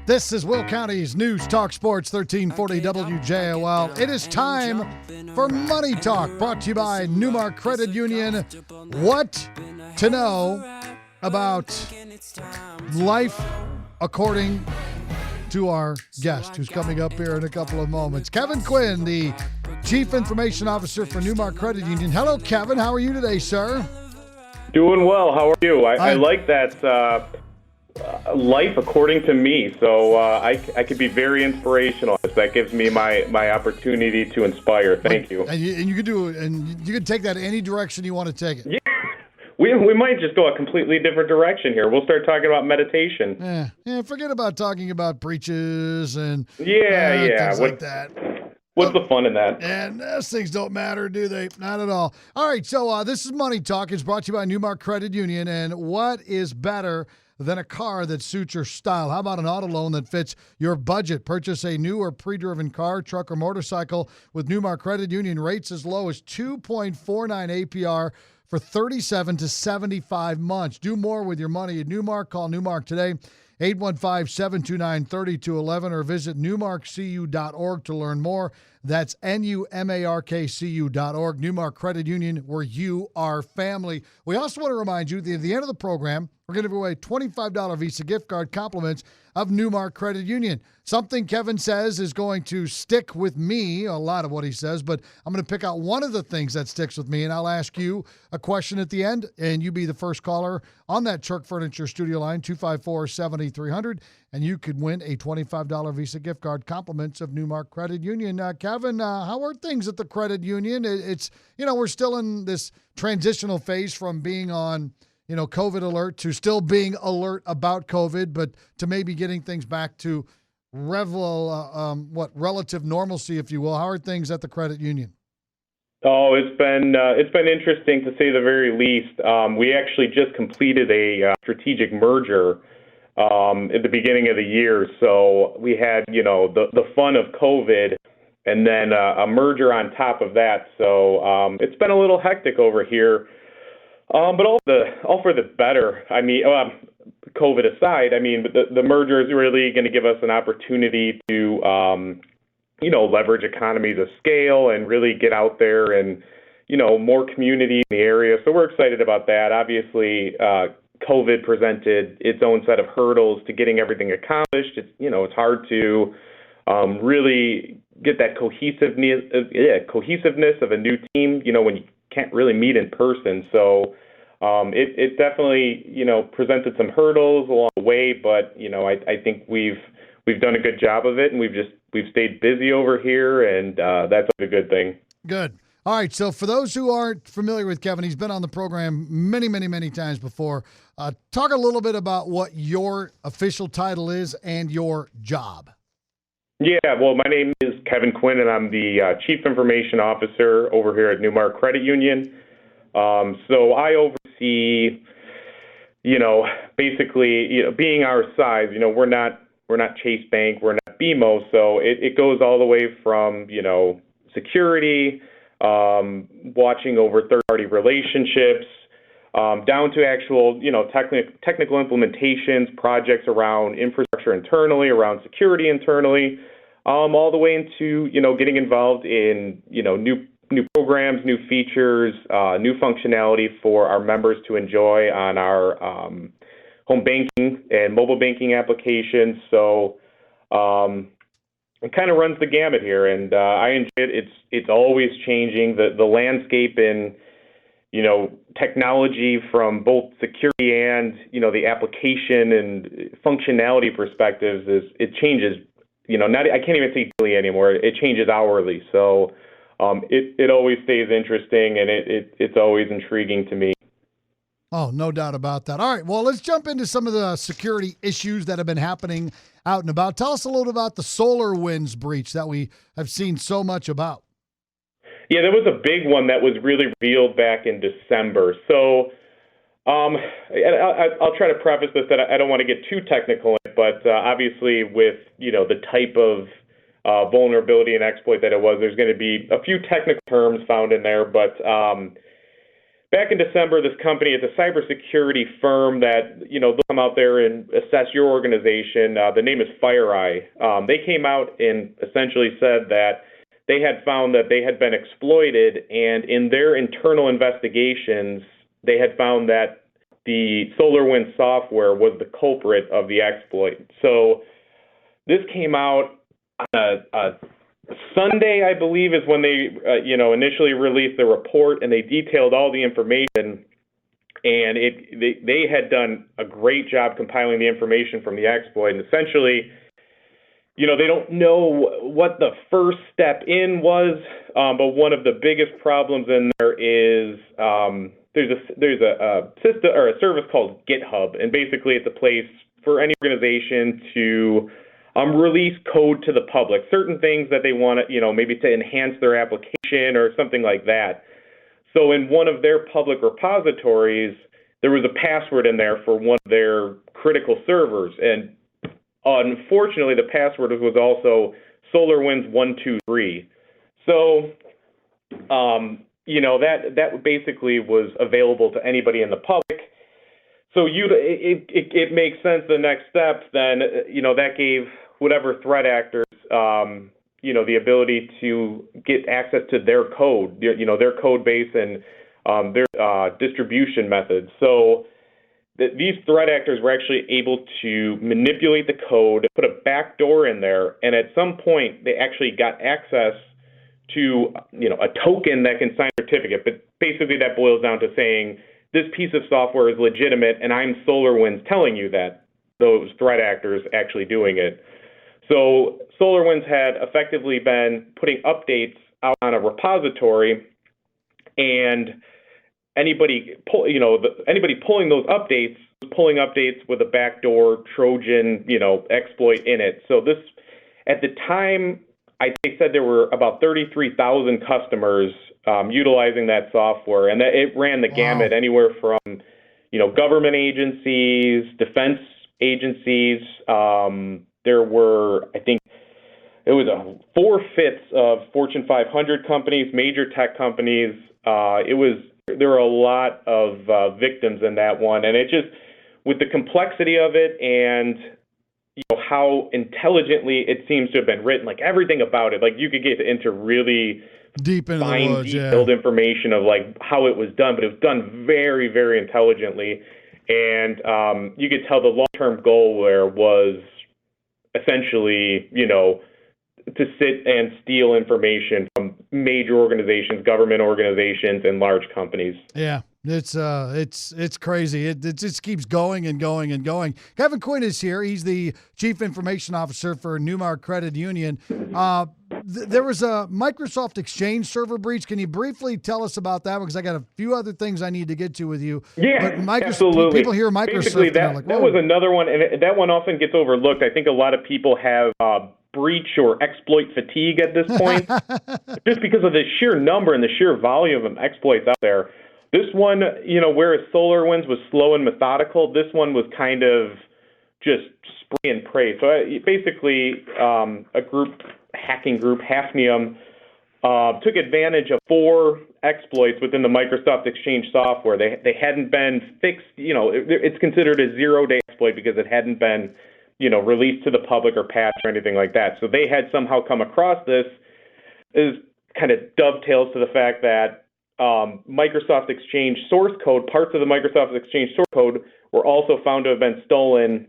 This is Will County's News Talk Sports 1340 WJOL. It is time for Money Talk, brought to you by NuMark Credit Union. What to know about life according to our guest, who's coming up here in a couple of moments. Kevin Quinn, the Chief Information Officer for NuMark Credit Union. Hello, Kevin. How are you today, sir? Doing well. How are you? I like that life according to me. So I could be very inspirational. That gives me my opportunity to inspire. Thank you. And you could do it, and you can take that any direction you want to take it. Yeah. We might just go a completely different direction here. We'll start talking about meditation. Yeah. Forget about talking about preaches and things like that. What's the fun in that? And those things don't matter, do they? Not at all. All right, so this is Money Talk. It's brought to you by NuMark Credit Union. And what is better than a car that suits your style? How about an auto loan that fits your budget? Purchase a new or pre-driven car, truck, or motorcycle with NuMark Credit Union. Rates as low as 2.49 APR for 37 to 75 months. Do more with your money at NuMark. Call NuMark today, 815-729-3211, or visit NuMarkCU.org to learn more. That's NuMarkCU.org. NuMark Credit Union, where you are family. We also want to remind you that at the end of the program, we're going to give away $25 Visa gift card compliments of NuMark Credit Union. Something Kevin says is going to stick with me, a lot of what he says, but I'm going to pick out one of the things that sticks with me, and I'll ask you a question at the end, and you be the first caller on that Church Furniture studio line, 254-7300, and you could win a $25 Visa gift card compliments of NuMark Credit Union. Kevin, how are things at the credit union? It's we're still in this transitional phase from being on COVID alert to still being alert about COVID, but to maybe getting things back to relative normalcy, if you will. How are things at the credit union? Oh, it's been interesting to say the very least. We actually just completed a strategic merger at the beginning of the year, so we had the fun of COVID and then a merger on top of that. So it's been a little hectic over here. But all for the better. I mean, COVID aside, the merger is really going to give us an opportunity to, leverage economies of scale and really get out there and, more community in the area. So we're excited about that. Obviously, COVID presented its own set of hurdles to getting everything accomplished. It's hard to really get that cohesiveness of a new team, when you can't really meet in person. So it definitely, presented some hurdles along the way, but, I think we've done a good job of it, and we've stayed busy over here, and that's a good thing. Good. All right. So for those who aren't familiar with Kevin, he's been on the program many, many, many times before. Talk a little bit about what your official title is and your job. Yeah, well, my name is Kevin Quinn, and I'm the Chief Information Officer over here at NuMark Credit Union. So I oversee, basically, being our size, we're not Chase Bank, we're not BMO, so it goes all the way from, security, watching over third-party relationships, down to actual, technical implementations, projects around infrastructure internally, around security internally, all the way into, getting involved in, new programs, new features, new functionality for our members to enjoy on our home banking and mobile banking applications. So it kind of runs the gamut here, and I enjoy it. It's always changing. The landscape in technology from both security and the application and functionality perspectives it changes. I can't even say daily anymore. It changes hourly. So it always stays interesting, and it's always intriguing to me. Oh, no doubt about that. All right, well, let's jump into some of the security issues that have been happening out and about. Tell us a little about the SolarWinds breach that we have seen so much about. Yeah, there was a big one that was really revealed back in December. So I'll try to preface this that I don't want to get too technical, but obviously with, the type of vulnerability and exploit that it was, there's going to be a few technical terms found in there, but back in December, this company, it's a cybersecurity firm that, they'll come out there and assess your organization. The name is FireEye. They came out and essentially said that they had found that they had been exploited, and in their internal investigations, they had found that the SolarWinds software was the culprit of the exploit. So this came out on a Sunday, I believe, is when they, initially released the report, and they detailed all the information. And they had done a great job compiling the information from the exploit. And essentially, they don't know what the first step in was, but one of the biggest problems in there is there's a system or a service called GitHub, and basically it's a place for any organization to release code to the public, certain things that they want to, maybe to enhance their application or something like that. So in one of their public repositories, there was a password in there for one of their critical servers, and unfortunately, the password was also SolarWinds 123. So, that basically was available to anybody in the public. So it makes sense. The next step, then, that gave whatever threat actors, the ability to get access to their code, their code base and their distribution methods. So these threat actors were actually able to manipulate the code, put a backdoor in there, and at some point they actually got access to a token that can sign a certificate. But basically that boils down to saying this piece of software is legitimate, and I'm SolarWinds telling you that, those threat actors actually doing it. So SolarWinds had effectively been putting updates out on a repository, and anybody pulling those updates was pulling updates with a backdoor Trojan, exploit in it. So this, at the time, they said there were about 33,000 customers utilizing that software, and that it ran the gamut anywhere from, government agencies, defense agencies. There were, I think, it was 4/5 of Fortune 500 companies, major tech companies. There were a lot of victims in that one, and it just, with the complexity of it and how intelligently it seems to have been written, like everything about it, like you could get into really deep into fine, the woods, detailed information of like how it was done, but it was done very, very intelligently, and you could tell the long-term goal there was essentially, to sit and steal information from major organizations, government organizations, and large companies. Yeah, it's crazy. It just keeps going and going and going. Kevin Quinn is here. He's the Chief Information Officer for NuMark Credit Union. There was a Microsoft Exchange server breach. Can you briefly tell us about that? Because I got a few other things I need to get to with you. Yeah, but absolutely. People hear Microsoft. Basically, that was another one, and that one often gets overlooked. I think a lot of people have breach or exploit fatigue at this point, just because of the sheer number and the sheer volume of exploits out there. This one, whereas SolarWinds was slow and methodical, this one was kind of just spray and pray. So basically, a hacking group, Hafnium, took advantage of 4 exploits within the Microsoft Exchange software. They hadn't been fixed. It's considered a 0-day exploit because it hadn't been released to the public or patched or anything like that. So they had somehow come across this. Is kind of dovetails to the fact that Microsoft Exchange source code, parts of the Microsoft Exchange source code, were also found to have been stolen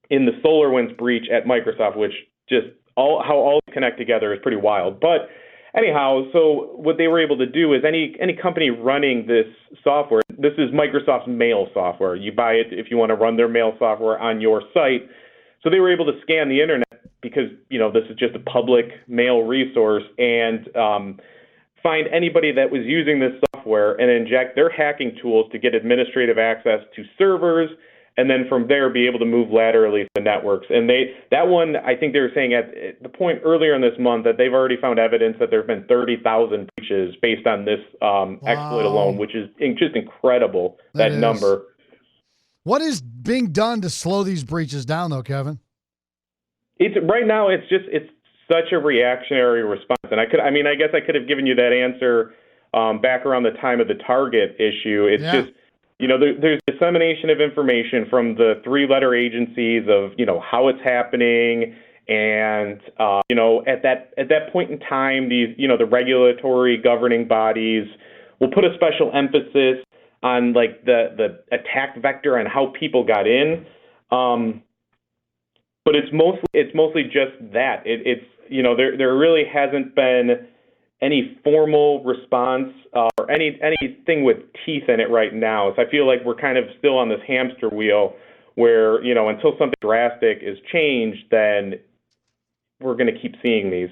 in the SolarWinds breach at Microsoft, which just how all connect together is pretty wild. But anyhow, so what they were able to do is any company running this software, this is Microsoft's mail software. You buy it if you want to run their mail software on your site. So they were able to scan the internet because, this is just a public mail resource, and find anybody that was using this software and inject their hacking tools to get administrative access to servers, and then from there be able to move laterally to the networks. And that one, I think they were saying at the point earlier in this month that they've already found evidence that there have been 30,000 breaches based on this exploit alone, which is just incredible, that number. What is being done to slow these breaches down, though, Kevin? Right now, it's such a reactionary response. And I guess I could have given you that answer back around the time of the Target issue. It's Yeah. just, there's dissemination of information from the three-letter agencies of, how it's happening. And, at that point in time, these, the regulatory governing bodies will put a special emphasis on like the attack vector and how people got in. But it's mostly just that. It's there really hasn't been any formal response or anything with teeth in it right now. So I feel like we're kind of still on this hamster wheel where, until something drastic is changed, then we're going to keep seeing these.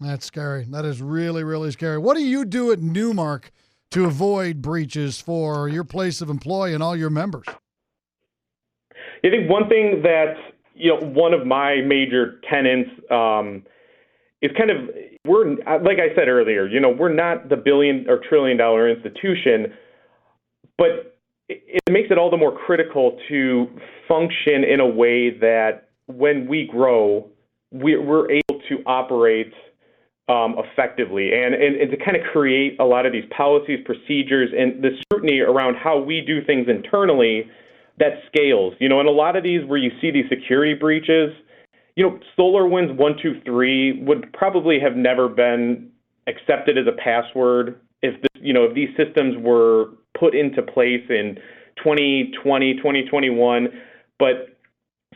That's scary. That is really, really scary. What do you do at NuMark to avoid breaches for your place of employ and all your members? I think one thing that, one of my major tenets is kind of, we're, like I said earlier, we're not the billion or trillion dollar institution, but it makes it all the more critical to function in a way that when we grow, we're able to operate effectively and to kind of create a lot of these policies, procedures, and the scrutiny around how we do things internally that scales. And a lot of these where you see these security breaches, SolarWinds 123 would probably have never been accepted as a password if these systems were put into place in 2020, 2021, but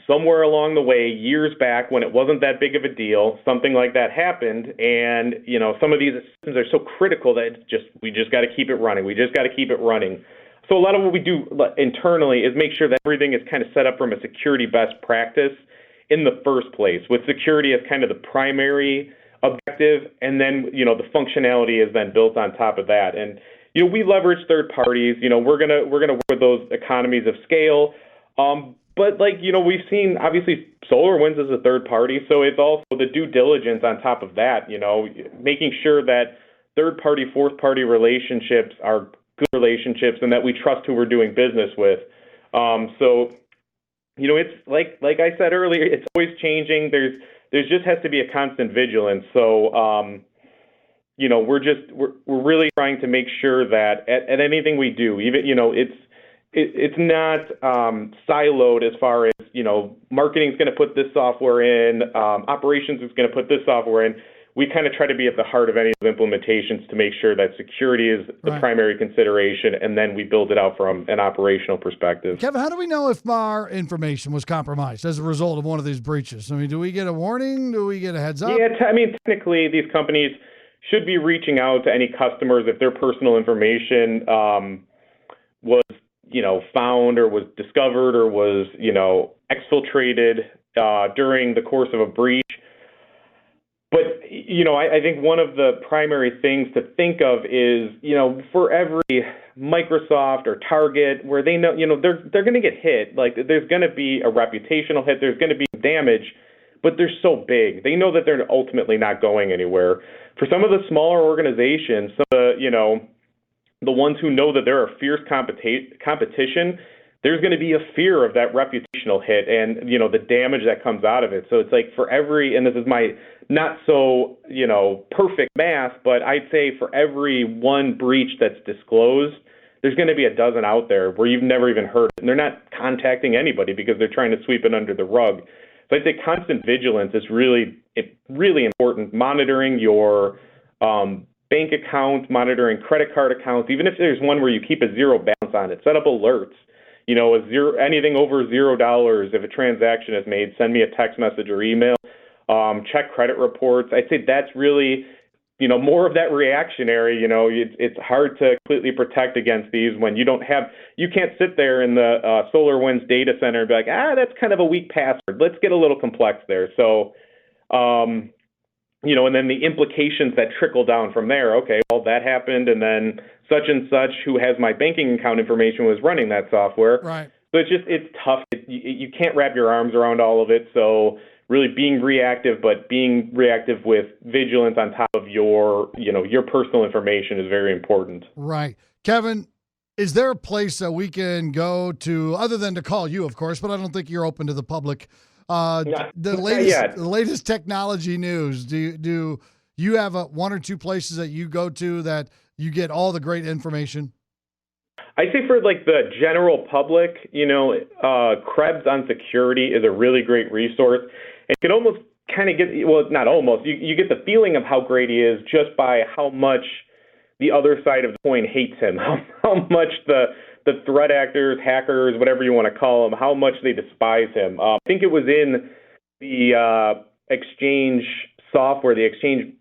somewhere along the way, years back when it wasn't that big of a deal, something like that happened. And, some of these systems are so critical that we just got to keep it running. We just got to keep it running. So a lot of what we do internally is make sure that everything is kind of set up from a security best practice in the first place, with security as kind of the primary objective. And then, the functionality is then built on top of that. And, we leverage third parties. We're going to work with those economies of scale. But we've seen, obviously, SolarWinds is a third party, so it's also the due diligence on top of that, making sure that third-party, fourth-party relationships are good relationships and that we trust who we're doing business with. It's like I said earlier, it's always changing. There just has to be a constant vigilance. So, we're really trying to make sure that at anything we do, even, it's not siloed as far as, marketing is going to put this software in, operations is going to put this software in. We kind of try to be at the heart of any of the implementations to make sure that security is the primary consideration, and then we build it out from an operational perspective. Kevin, how do we know if our information was compromised as a result of one of these breaches? I mean, do we get a warning? Do we get a heads up? Yeah, technically, these companies should be reaching out to any customers if their personal information was found or was discovered or was, exfiltrated during the course of a breach. But, I think one of the primary things to think of is, for every Microsoft or Target where they know, they're going to get hit. Like, there's going to be a reputational hit. There's going to be damage, but they're so big. They know that they're ultimately not going anywhere. For some of the smaller organizations, some of the, the ones who know that there are fierce competition, there's going to be a fear of that reputational hit and, the damage that comes out of it. So it's like for every, and this is my not so, perfect math, but I'd say for every one breach that's disclosed, there's going to be a dozen out there where you've never even heard it. And they're not contacting anybody because they're trying to sweep it under the rug. So I'd say constant vigilance is really important. Monitoring your bank accounts, monitoring credit card accounts, even if there's one where you keep a zero balance on it, set up alerts. Anything over $0, if a transaction is made, send me a text message or email. Check credit reports. I'd say that's really, more of that reactionary. It's hard to completely protect against these when you can't sit there in the SolarWinds data center and be like, that's kind of a weak password. Let's get a little complex there. So, and then the implications that trickle down from there. Okay, well, that happened, and then such and such who has my banking account information was running that software. Right. So it's tough. You can't wrap your arms around all of it. So really being reactive, but being reactive with vigilance on top of your personal information is very important. Right. Kevin, is there a place that we can go to, other than to call you, of course, but I don't think you're open to the public, the latest technology news? Do you have one or two places that you go to that you get all the great information? I say for like the general public, Krebs on Security is a really great resource. And you can almost kind of get, well, not almost, you get the feeling of how great he is just by how much the other side of the coin hates him, how much the threat actors, hackers, whatever you want to call them, how much they despise him. I think it was in the Exchange software, the Exchange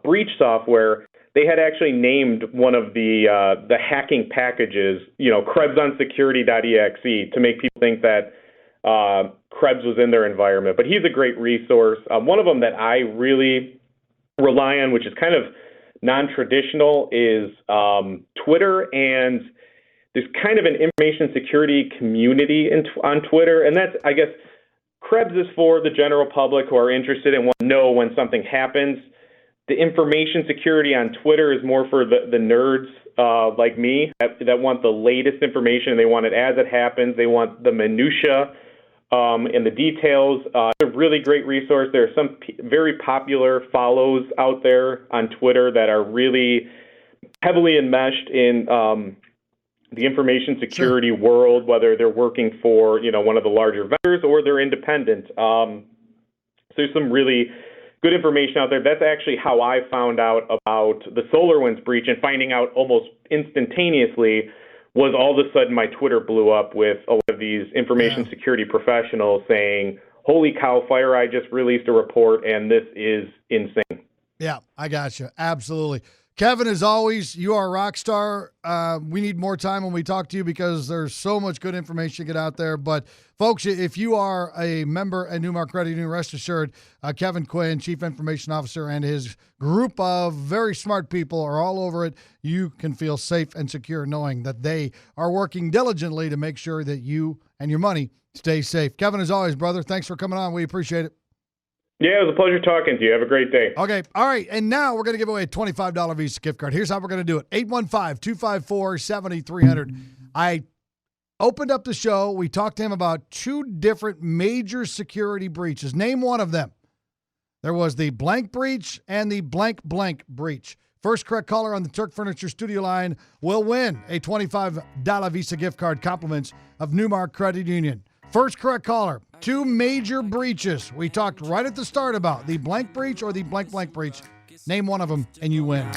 breach software, they had actually named one of the hacking packages, KrebsOnSecurity.exe, to make people think that Krebs was in their environment. But he's a great resource. One of them that I really rely on, which is kind of non-traditional, is Twitter, and there's kind of an information security community on Twitter, and that's, I guess, Krebs is for the general public who are interested and want to know when something happens. The information security on Twitter is more for the nerds like me that want the latest information. They want it as it happens. They want the minutia and the details. It's a really great resource. There are some very popular follows out there on Twitter that are really heavily enmeshed in the information security world, whether they're working for one of the larger vendors or they're independent. So there's some really good information out there. That's actually how I found out about the SolarWinds breach, and finding out almost instantaneously was all of a sudden my Twitter blew up with a lot of these information security professionals saying, holy cow, FireEye just released a report and this is insane. Yeah, I got you. Absolutely. Kevin, as always, you are a rock star. We need more time when we talk to you because there's so much good information to get out there. But, folks, if you are a member at NuMark Credit Union, rest assured, Kevin Quinn, Chief Information Officer, and his group of very smart people are all over it. You can feel safe and secure knowing that they are working diligently to make sure that you and your money stay safe. Kevin, as always, brother, thanks for coming on. We appreciate it. Yeah, it was a pleasure talking to you. Have a great day. Okay. All right. And now we're going to give away a $25 Visa gift card. Here's how we're going to do it. 815-254-7300. I opened up the show. We talked to him about two different major security breaches. Name one of them. There was the blank breach and the blank breach. First correct caller on the Turk Furniture studio line will win a $25 Visa gift card, compliments of NuMark Credit Union. First correct caller, two major breaches we talked right at the start about, the blank breach or the blank breach. Name one of them and you win.